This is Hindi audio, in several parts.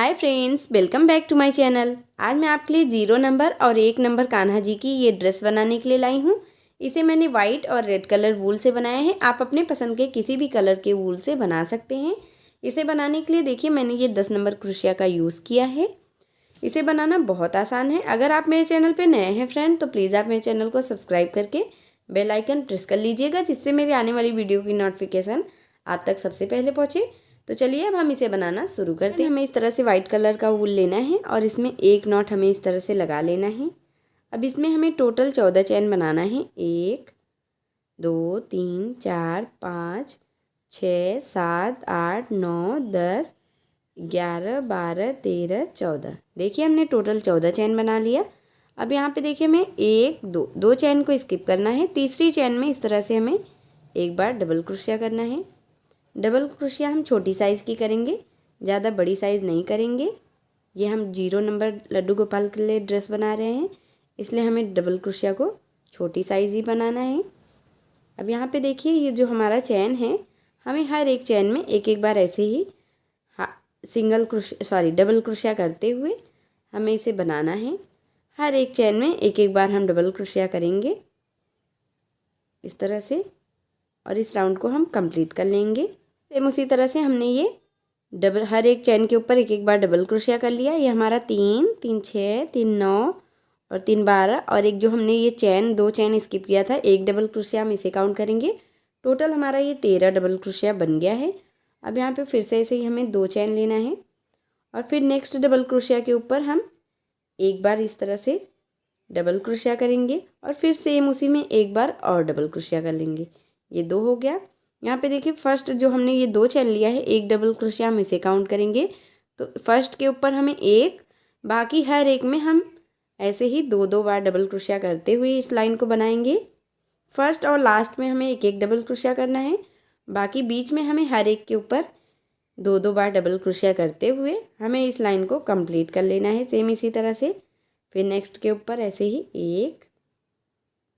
Hi friends, welcome back to my channel. आज मैं आपके लिए 0 नंबर और 1 नंबर कान्हा जी की ये ड्रेस बनाने के लिए लाई हूँ। इसे मैंने वाइट और रेड कलर वूल से बनाया है। आप अपने पसंद के किसी भी कलर के वूल से बना सकते हैं। इसे बनाने के लिए देखिए मैंने ये 10 नंबर क्रोशिया का यूज़ किया है। इसे बनाना बहुत आसान है। अगर आप मेरे चैनल पर नए हैं फ्रेंड तो प्लीज़ आप मेरे चैनल को सब्सक्राइब करके बेल आइकन प्रेस कर लीजिएगा, जिससे मेरी आने वाली वीडियो की नोटिफिकेशन आप तक सबसे पहले पहुँचे। तो चलिए अब हम इसे बनाना शुरू करते हैं। हमें इस तरह से वाइट कलर का वूल लेना है और इसमें एक नॉट हमें इस तरह से लगा लेना है। अब इसमें हमें टोटल 14 चैन बनाना है। 1 2 3 4 5 6 7 8 9 10 11 12 13 14। देखिए हमने टोटल 14 चैन बना लिया। अब यहाँ पे देखिए हमें 1 2 दो चैन को स्किप करना है। तीसरी चैन में इस तरह से हमें एक बार डबल क्रोशिया करना है। डबल क्रोशिया हम छोटी साइज़ की करेंगे, ज़्यादा बड़ी साइज़ नहीं करेंगे। ये हम 0 नंबर लड्डू गोपाल के लिए ड्रेस बना रहे हैं, इसलिए हमें डबल क्रोशिया को छोटी साइज़ ही बनाना है। अब यहाँ पे देखिए ये जो हमारा चैन है, हमें हर एक चैन में एक एक बार ऐसे ही डबल क्रोशिया करते हुए हमें इसे बनाना है। हर एक चैन में एक एक बार हम डबल क्रोशिया करेंगे इस तरह से, और इस राउंड को हम कंप्लीट कर लेंगे। सेम उसी तरह से हमने ये हर एक चैन के ऊपर एक एक बार डबल क्रोशिया कर लिया। ये हमारा 3 3 6 3 9 और 3 12, और एक जो हमने ये चैन 2 चैन स्किप किया था, एक डबल क्रोशिया हम इसे काउंट करेंगे। टोटल हमारा ये 13 डबल क्रोशिया बन गया है। अब यहाँ पे फिर से ऐसे ही हमें 2 चैन लेना है और फिर नेक्स्ट डबल क्रोशिया के ऊपर हम एक बार इस तरह से डबल क्रोशिया करेंगे और फिर सेम उसी में एक बार और डबल क्रोशिया कर लेंगे। ये 2 हो गया। यहाँ पे देखिए फर्स्ट जो हमने ये 2 चैन लिया है, एक डबल क्रोशिया हम इसे काउंट करेंगे। तो फर्स्ट के ऊपर हमें एक, बाकी हर एक में हम ऐसे ही 2 बार डबल क्रोशिया करते हुए इस लाइन को बनाएंगे। फर्स्ट और लास्ट में हमें एक एक डबल क्रोशिया करना है, बाकी बीच में हमें हर एक के ऊपर 2 बार डबल क्रोशिया करते हुए हमें इस लाइन को कंप्लीट कर लेना है। सेम इसी तरह से फिर नेक्स्ट के ऊपर ऐसे ही 1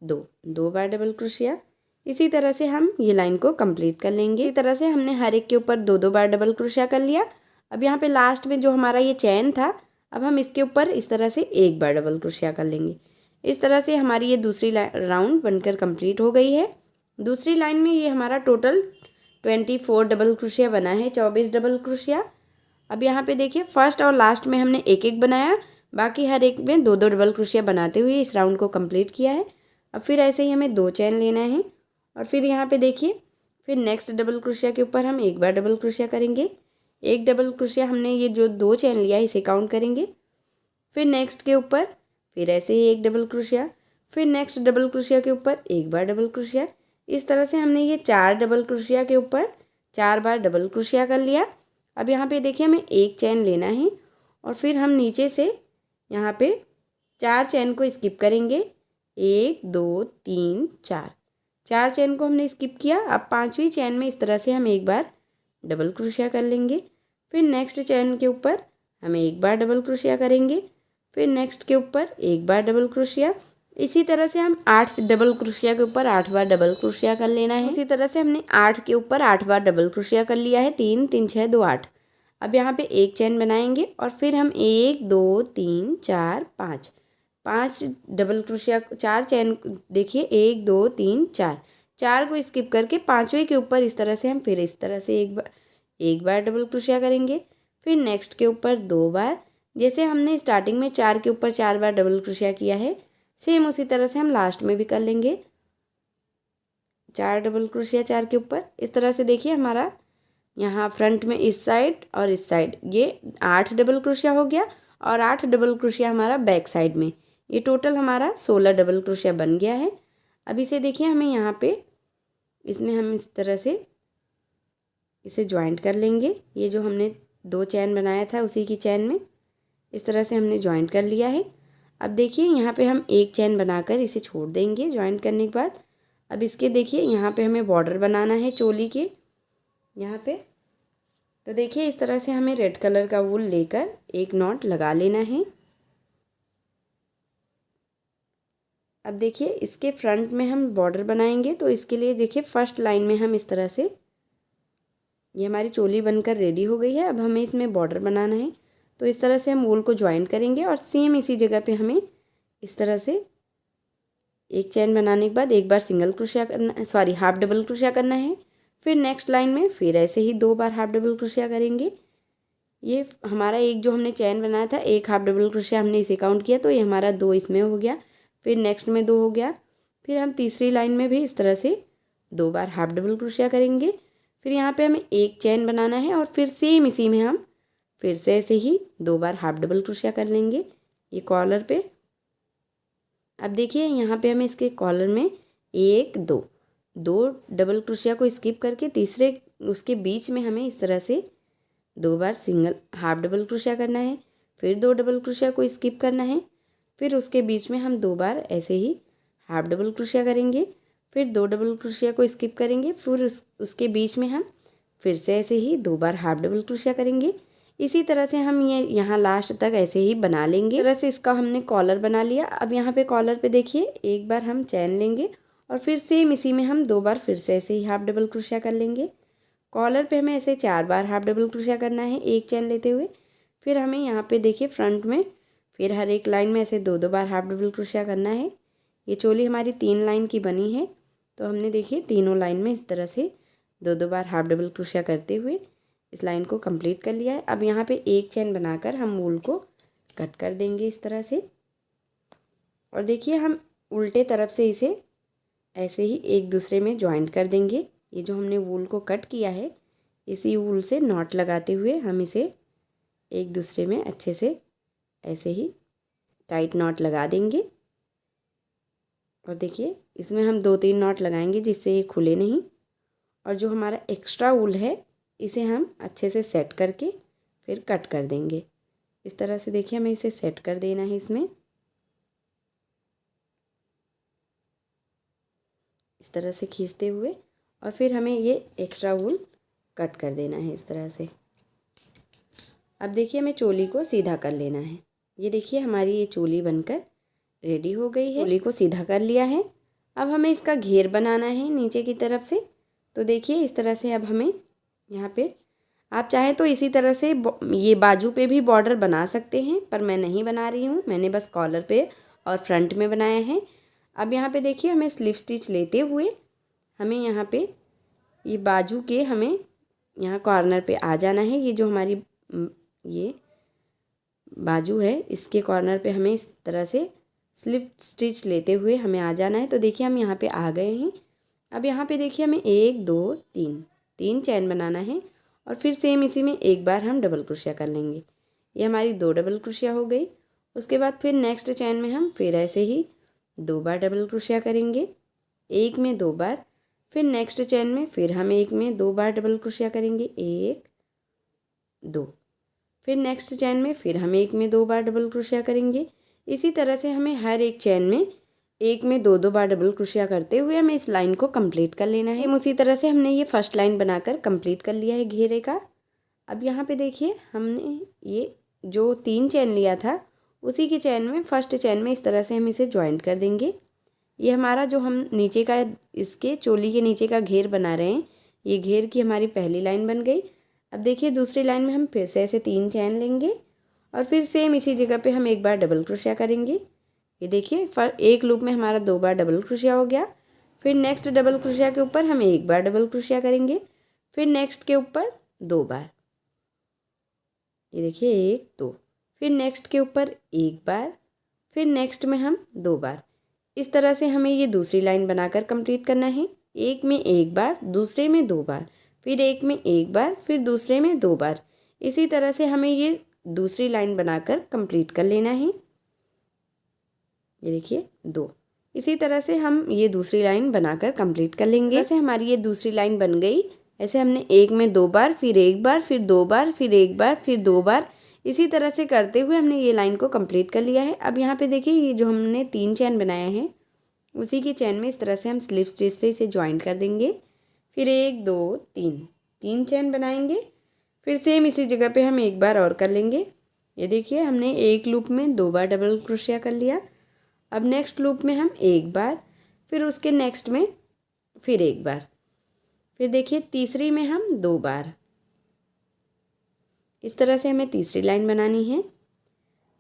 2 बार डबल क्रोशिया। इसी तरह से हम ये लाइन को कंप्लीट कर लेंगे। इसी तरह से हमने हर एक के ऊपर 2 बार डबल क्रोशिया कर लिया। अब यहाँ पे लास्ट में जो हमारा ये चैन था, अब हम इसके ऊपर इस तरह से एक बार डबल क्रोशिया कर लेंगे। इस तरह से हमारी ये दूसरी राउंड बनकर कंप्लीट हो गई है। दूसरी लाइन में ये हमारा टोटल 24 डबल क्रोशिया बना है, 24 डबल क्रोशिया। अब यहाँ पे देखिए फर्स्ट और लास्ट में हमने एक एक बनाया, बाकी हर एक में 2 डबल क्रोशिया बनाते हुए इस राउंड को कंप्लीट किया है। अब फिर ऐसे ही हमें 2 चैन लेना है और फिर यहाँ पे देखिए फिर नेक्स्ट डबल क्रोशिया के ऊपर हम एक बार डबल क्रोशिया करेंगे। एक डबल क्रोशिया हमने ये जो 2 चैन लिया है इसे काउंट करेंगे। फिर नेक्स्ट के ऊपर फिर ऐसे ही एक डबल क्रोशिया, फिर नेक्स्ट डबल क्रोशिया के ऊपर एक बार डबल क्रोशिया। इस तरह से हमने ये 4 डबल क्रोशिया के ऊपर 4 बार डबल क्रोशिया कर लिया। अब यहाँ पे देखिए हमें एक चैन लेना है और फिर हम नीचे से यहाँ पे 4 चैन को स्किप करेंगे। 1 2 3 4 चैन को हमने स्किप किया। अब 5वीं चैन में इस तरह से हम एक बार डबल क्रोशिया कर लेंगे। फिर नेक्स्ट चैन के ऊपर हम एक बार डबल क्रोशिया करेंगे। फिर नेक्स्ट के ऊपर एक बार डबल क्रोशिया। इसी तरह से हम 8 डबल क्रोशिया के ऊपर 8 बार डबल क्रोशिया कर लेना है। इसी तरह से हमने 8 के ऊपर 8 बार डबल क्रोशिया कर लिया है। 3 3 6 2 8। अब यहाँ पे एक चैन बनाएंगे और फिर हम 1 2 3 4 5 डबल क्रोशिया, 4 चैन देखिए 1 2 3 4 को स्किप करके 5वें के ऊपर इस तरह से हम फिर इस तरह से एक बार डबल क्रोशिया करेंगे। फिर नेक्स्ट के ऊपर 2 बार, जैसे हमने स्टार्टिंग में 4 के ऊपर 4 बार डबल क्रोशिया किया है, सेम उसी तरह से हम लास्ट में भी कर लेंगे। 4 डबल क्रोशिया 4 के ऊपर। इस तरह से देखिए हमारा यहाँ फ्रंट में इस साइड और इस साइड ये 8 डबल क्रोशिया हो गया और 8 डबल क्रोशिया हमारा बैक साइड में। ये टोटल हमारा 16 डबल क्रोशिया बन गया है। अब इसे देखिए हमें यहाँ पे इसमें हम इस तरह से इसे ज्वाइंट कर लेंगे। ये जो हमने 2 चैन बनाया था उसी की चैन में इस तरह से हमने ज्वाइंट कर लिया है। अब देखिए यहाँ पे हम एक चैन बनाकर इसे छोड़ देंगे ज्वाइंट करने के बाद। अब इसके देखिए यहाँ पे हमें बॉर्डर बनाना है चोली के यहाँ पे। तो देखिए इस तरह से हमें रेड कलर का वूल लेकर एक नॉट लगा लेना है। अब देखिए इसके फ्रंट में हम बॉर्डर बनाएंगे, तो इसके लिए देखिए फर्स्ट लाइन में हम इस तरह से, ये हमारी चोली बनकर रेडी हो गई है। अब हमें इसमें बॉर्डर बनाना है। तो इस तरह से हम वूल को ज्वाइन करेंगे और सेम इसी जगह पे हमें इस तरह से एक चैन बनाने के बाद एक बार सिंगल क्रोशिया करना, सॉरी हाफ डबल क्रोशिया करना है। फिर नेक्स्ट लाइन में फिर ऐसे ही 2 बार हाफ डबल क्रोशिया करेंगे। ये हमारा एक जो हमने चैन बनाया था, एक हाफ डबल क्रोशिया हमने इसे काउंट किया, तो ये हमारा 2 इसमें हो गया। फिर नेक्स्ट में 2 हो गया। फिर हम तीसरी लाइन में भी इस तरह से 2 बार हाफ डबल क्रोशिया करेंगे। फिर यहाँ पे हमें एक चैन बनाना है और फिर सेम इसी में हम फिर से ऐसे ही 2 बार हाफ डबल क्रोशिया कर लेंगे ये कॉलर पे। अब देखिए यहाँ पे हमें इसके कॉलर में 1 2 डबल क्रोशिया को स्किप करके तीसरे उसके बीच में हमें इस तरह से 2 बार सिंगल हाफ डबल क्रोशिया करना है। फिर 2 डबल क्रोशिया को स्किप करना है। फिर उसके बीच में हम 2 बार ऐसे ही हाफ डबल क्रोशिया करेंगे। फिर 2 डबल क्रोशिया को स्किप करेंगे। फिर उसके बीच में हम फिर से ऐसे ही 2 बार हाफ डबल क्रोशिया करेंगे। इसी तरह से हम ये यहाँ लास्ट तक ऐसे ही बना लेंगे। इस तरह से इसका हमने कॉलर बना लिया। अब यहाँ पे कॉलर पे देखिए एक बार हम चैन लेंगे और फिर सेम इसी में हम 2 बार फिर से ऐसे ही हाफ डबल क्रोशिया कर लेंगे। कॉलर पे हमें ऐसे 4 बार हाफ डबल क्रोशिया करना है एक चैन लेते हुए। फिर हमें यहाँ पे देखिए फ्रंट में फिर हर एक लाइन में ऐसे 2 बार हाफ डबल क्रोशिया करना है। ये चोली हमारी 3 लाइन की बनी है, तो हमने देखिए तीनों लाइन में इस तरह से 2 बार हाफ डबल क्रोशिया करते हुए इस लाइन को कंप्लीट कर लिया है। अब यहाँ पे एक चैन बनाकर हम वूल को कट कर देंगे इस तरह से। और देखिए हम उल्टे तरफ से इसे ऐसे ही एक दूसरे में ज्वाइंट कर देंगे। ये जो हमने वूल को कट किया है इसी वूल से नॉट लगाते हुए हम इसे एक दूसरे में अच्छे से ऐसे ही टाइट नॉट लगा देंगे। और देखिए इसमें हम 2-3 नॉट लगाएंगे जिससे ये खुले नहीं। और जो हमारा एक्स्ट्रा वूल है इसे हम अच्छे से सेट करके फिर कट कर देंगे। इस तरह से देखिए हमें इसे सेट कर देना है इसमें, इस तरह से खींचते हुए, और फिर हमें ये एक्स्ट्रा वूल कट कर देना है इस तरह से। अब देखिए हमें चोली को सीधा कर लेना है। ये देखिए हमारी ये चोली बनकर रेडी हो गई है। चोली को सीधा कर लिया है। अब हमें इसका घेर बनाना है नीचे की तरफ से। तो देखिए इस तरह से अब हमें यहाँ पे आप चाहें तो इसी तरह से ये बाजू पे भी बॉर्डर बना सकते हैं, पर मैं नहीं बना रही हूँ। मैंने बस कॉलर पे और फ्रंट में बनाया है। अब यहाँ पे देखिए हमें स्लिप स्टिच लेते हुए हमें यहाँ पे ये बाजू के हमें यहाँ कॉर्नर पे आ जाना है। ये जो हमारी ये बाजू है इसके कॉर्नर पे हमें इस तरह से स्लिप स्टिच लेते हुए हमें आ जाना है। तो देखिए हम यहाँ पे आ गए हैं। अब यहाँ पे देखिए हमें 1 2 3 चैन बनाना है और फिर सेम इसी में एक बार हम डबल क्रोशिया कर लेंगे। ये हमारी 2 डबल क्रोशिया हो गई। उसके बाद फिर नेक्स्ट चैन में हम फिर ऐसे ही 2 बार डबल क्रोशिया करेंगे, एक में 2 बार। फिर नेक्स्ट चैन में फिर हम एक में 2 बार डबल क्रोशिया करेंगे, 1 2। फिर नेक्स्ट चैन में फिर हम एक में 2 बार डबल क्रोशिया करेंगे। इसी तरह से हमें हर एक चैन में एक में 2 बार डबल क्रोशिया करते हुए हमें इस लाइन को कंप्लीट कर लेना है। उसी तरह से हमने ये फर्स्ट लाइन बनाकर कंप्लीट कर लिया है घेरे का। अब यहाँ पे देखिए हमने ये जो 3 चैन लिया था उसी के चैन में फर्स्ट चैन में इस तरह से हम इसे ज्वाइंट कर देंगे। ये हमारा जो हम नीचे का इसके चोली के नीचे का घेर बना रहे हैं, ये घेर की हमारी पहली लाइन बन गई। अब देखिए दूसरी लाइन में हम फिर से ऐसे 3 चैन लेंगे और फिर सेम इसी जगह पे हम एक बार डबल क्रोशिया करेंगे। ये देखिए एक लूप में हमारा 2 बार डबल क्रोशिया हो गया। फिर नेक्स्ट डबल क्रोशिया के ऊपर हम एक बार डबल क्रोशिया करेंगे, फिर नेक्स्ट के ऊपर 2 बार। ये देखिए 1 2, फिर नेक्स्ट के ऊपर एक बार, फिर नेक्स्ट में हम 2 बार। इस तरह से हमें ये दूसरी लाइन बनाकर कंप्लीट करना है। एक में एक बार, दूसरे में 2 बार, फिर एक में एक बार, फिर दूसरे में 2 बार। इसी तरह से हमें ये दूसरी लाइन बनाकर कंप्लीट कर लेना है। ये देखिए 2। इसी तरह से हम ये दूसरी लाइन बनाकर कंप्लीट कर लेंगे। ऐसे हमारी ये दूसरी लाइन बन गई। ऐसे हमने एक में 2 बार, फिर एक बार, फिर 2 बार, फिर एक बार, फिर 2 बार, इसी तरह से करते हुए हमने ये लाइन को कंप्लीट कर लिया है। अब यहाँ पे देखिए ये जो हमने 3 चैन बनाया है उसी के चैन में इस तरह से हम स्लिप स्टिच से इसे ज्वाइन कर देंगे। फिर 1 2 3 चैन बनाएंगे। फिर सेम इसी जगह पे हम एक बार और कर लेंगे। ये देखिए हमने एक लूप में 2 बार डबल क्रोशिया कर लिया। अब नेक्स्ट लूप में हम एक बार, फिर उसके नेक्स्ट में फिर एक बार, फिर देखिए तीसरी में हम 2 बार, इस तरह से हमें तीसरी लाइन बनानी है।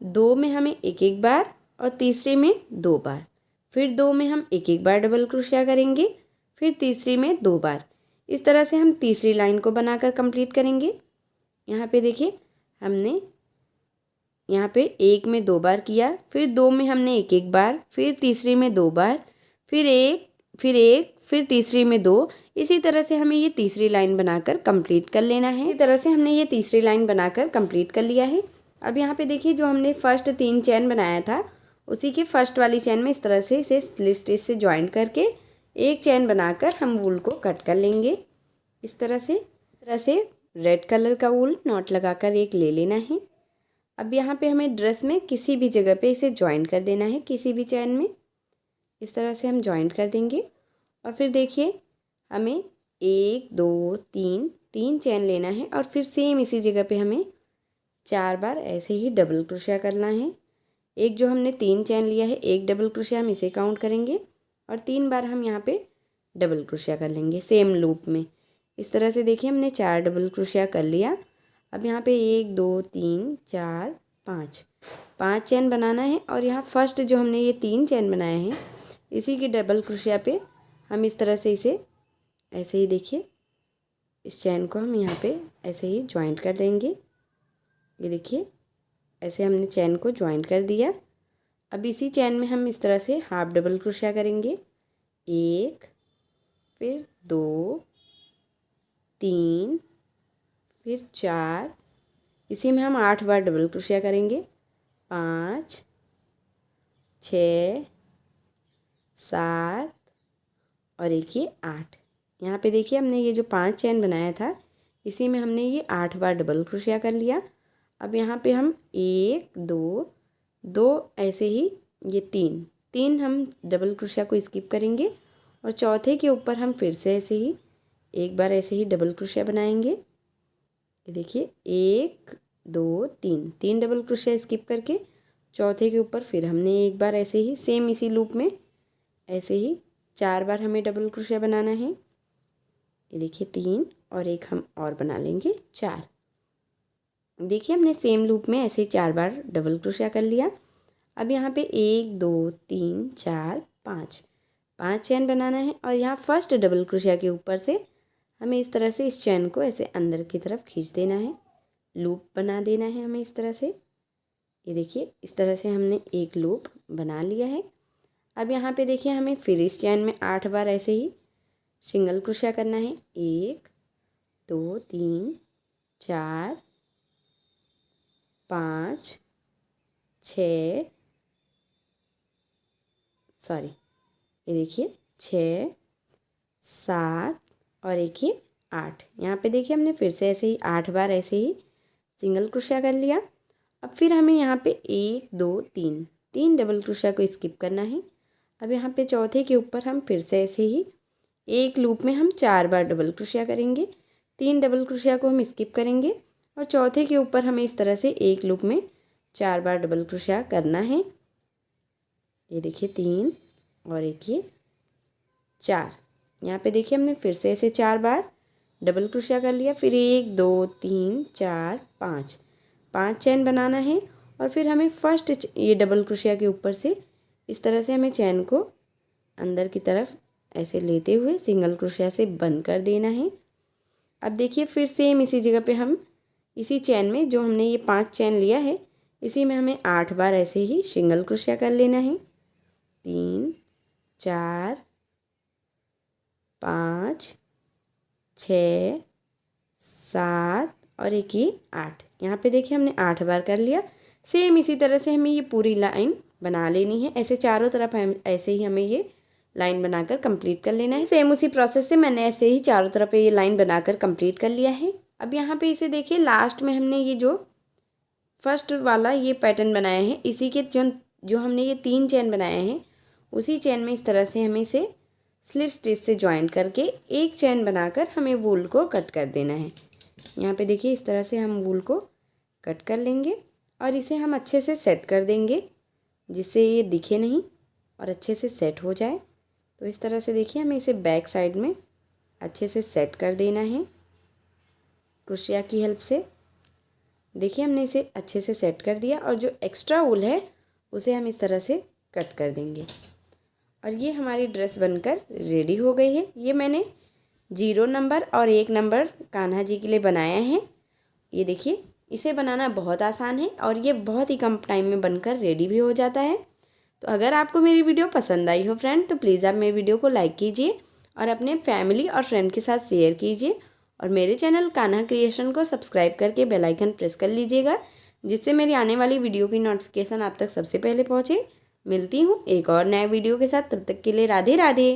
2 में हमें एक एक बार और तीसरे में 2 बार, फिर 2 में हम एक एक बार डबल क्रोशिया करेंगे, फिर तीसरी में 2 बार। इस तरह से हम तीसरी लाइन को बनाकर कंप्लीट करेंगे। यहाँ पे देखिए हमने यहाँ पे 1 में 2 बार किया, फिर 2 में हमने एक एक बार, फिर तीसरी में 2 बार, फिर एक, फिर तीसरी में 2। इसी तरह से हमें ये तीसरी लाइन बनाकर कंप्लीट कर लेना है। इसी तरह से हमने ये तीसरी लाइन बनाकर कंप्लीट कर लिया है। अब यहाँ पे देखिए जो हमने फर्स्ट 3 चैन बनाया था, उसी के फर्स्ट वाली चैन में इस तरह से इसे स्लिप स्टिच से जॉइंट करके एक चैन बनाकर हम वूल को कट कर लेंगे। इस तरह से रेड कलर का वूल नॉट लगाकर एक ले लेना है। अब यहाँ पे हमें ड्रेस में किसी भी जगह पे इसे जॉइंट कर देना है, किसी भी चैन में इस तरह से हम जॉइंट कर देंगे। और फिर देखिए हमें 1 2 3 चैन लेना है और फिर सेम इसी जगह पे हमें 4 बार ऐसे ही डबल क्रोशिया करना है। एक जो हमने 3 चैन लिया है, एक डबल क्रोशिया हम इसे काउंट करेंगे और 3 बार हम यहाँ पे डबल क्रोशिया कर लेंगे सेम लूप में। इस तरह से देखिए हमने 4 डबल क्रोशिया कर लिया। अब यहाँ पे 1 2 3 4 5 चैन बनाना है और यहाँ फर्स्ट जो हमने ये 3 चैन बनाए हैं, इसी के डबल क्रोशिया पे हम इस तरह से इसे ऐसे ही देखिए इस चैन को हम यहाँ पे ऐसे ही जॉइंट कर देंगे। ये देखिए ऐसे हमने चैन को जॉइंट कर दिया। अब इसी चैन में हम इस तरह से हाफ डबल क्रोशिया करेंगे, 1 फिर 2 3 फिर 4, इसी में हम 8 बार डबल क्रोशिया करेंगे, 5 6 7 और एक ये 8। यहाँ पे देखिए हमने ये जो 5 चैन बनाया था, इसी में हमने ये 8 बार डबल क्रोशिया कर लिया। अब यहाँ पे हम 1 2 ऐसे ही ये 3 हम डबल क्रोशिया को स्किप करेंगे और चौथे के ऊपर हम फिर से ऐसे ही एक बार ऐसे ही डबल क्रोशिया बनाएंगे। ये देखिए 1 2 3 डबल क्रोशिया स्किप करके चौथे के ऊपर फिर हमने एक बार ऐसे ही सेम इसी लूप में ऐसे ही 4 बार हमें डबल क्रोशिया बनाना है। ये देखिए 3 और एक हम और बना लेंगे 4। देखिए हमने सेम लूप में ऐसे ही 4 बार डबल क्रोशिया कर लिया। अब यहाँ पे 1 2 3 4 5 चैन बनाना है और यहाँ फर्स्ट डबल क्रोशिया के ऊपर से हमें इस तरह से इस चैन को ऐसे अंदर की तरफ खींच देना है, लूप बना देना है हमें इस तरह से। ये देखिए इस तरह से हमने एक लूप बना लिया है। अब यहाँ पे देखिए हमें फिर इस चैन में 8 बार ऐसे ही सिंगल क्रोशिया करना है, 1 2 3 4 5 6 ये देखिए 6 7 और एक ये 8। यहाँ पे देखिए हमने फिर से ऐसे ही 8 बार ऐसे ही सिंगल क्रोशिया कर लिया। अब फिर हमें यहाँ पे 1 2 3 डबल क्रोशिया को स्किप करना है। अब यहाँ पे चौथे के ऊपर हम फिर से ऐसे ही एक लूप में हम 4 बार डबल क्रोशिया करेंगे, 3 डबल क्रोशिया को हम स्किप करेंगे और चौथे के ऊपर हमें इस तरह से एक लूप में 4 बार डबल क्रोशिया करना है। ये देखिए 3 और एक ये 4। यहाँ पे देखिए हमने फिर से ऐसे 4 बार डबल क्रोशिया कर लिया, फिर 1 2 3 4 5 चैन बनाना है और फिर हमें फर्स्ट ये डबल क्रोशिया के ऊपर से इस तरह से हमें चैन को अंदर की तरफ ऐसे लेते हुए सिंगल क्रोशिया से बंद कर देना है। अब देखिए फिर सेम इसी जगह पे हम इसी चैन में जो हमने ये 5 चैन लिया है, इसी में हमें 8 बार ऐसे ही सिंगल क्रोशिया कर लेना है, 3 4 5 6 7 और एक ये 8। यहाँ पे देखिए हमने 8 बार कर लिया। सेम इसी तरह से हमें ये पूरी लाइन बना लेनी है, ऐसे चारों तरफ हम ऐसे ही हमें ये लाइन बनाकर कंप्लीट कर लेना है। सेम उसी प्रोसेस से मैंने ऐसे ही चारों तरफ ये लाइन बनाकर कंप्लीट कर लिया है। अब यहाँ पे इसे देखिए लास्ट में हमने ये जो फर्स्ट वाला ये पैटर्न बनाया है, इसी के जो हमने ये 3 चैन बनाए हैं, उसी चैन में इस तरह से हमें इसे स्लिप स्टिच से जॉइंट करके एक चैन बनाकर हमें वूल को कट कर देना है। यहाँ पे देखिए इस तरह से हम वूल को कट कर लेंगे और इसे हम अच्छे से सेट कर देंगे जिससे ये दिखे नहीं और अच्छे से सेट हो जाए। तो इस तरह से देखिए हमें इसे बैक साइड में अच्छे से सेट कर देना है क्रोशिया की हेल्प से। देखिए हमने इसे अच्छे से सेट कर दिया और जो एक्स्ट्रा वूल है उसे हम इस तरह से कट कर देंगे। और ये हमारी ड्रेस बनकर रेडी हो गई है। ये मैंने 0 नंबर और 1 नंबर कान्हा जी के लिए बनाया है। ये देखिए इसे बनाना बहुत आसान है और ये बहुत ही कम टाइम में बनकर रेडी भी हो जाता है। तो अगर आपको मेरी वीडियो पसंद आई हो फ्रेंड, तो प्लीज़ आप मेरी वीडियो को लाइक कीजिए और अपने फैमिली और फ्रेंड के साथ शेयर कीजिए और मेरे चैनल कान्हा क्रिएशन को सब्सक्राइब करके बेल आइकन प्रेस कर लीजिएगा, जिससे मेरी आने वाली वीडियो की नोटिफिकेशन आप तक सबसे पहले पहुँचे। मिलती हूँ एक और नए वीडियो के साथ, तब तक के लिए राधे राधे।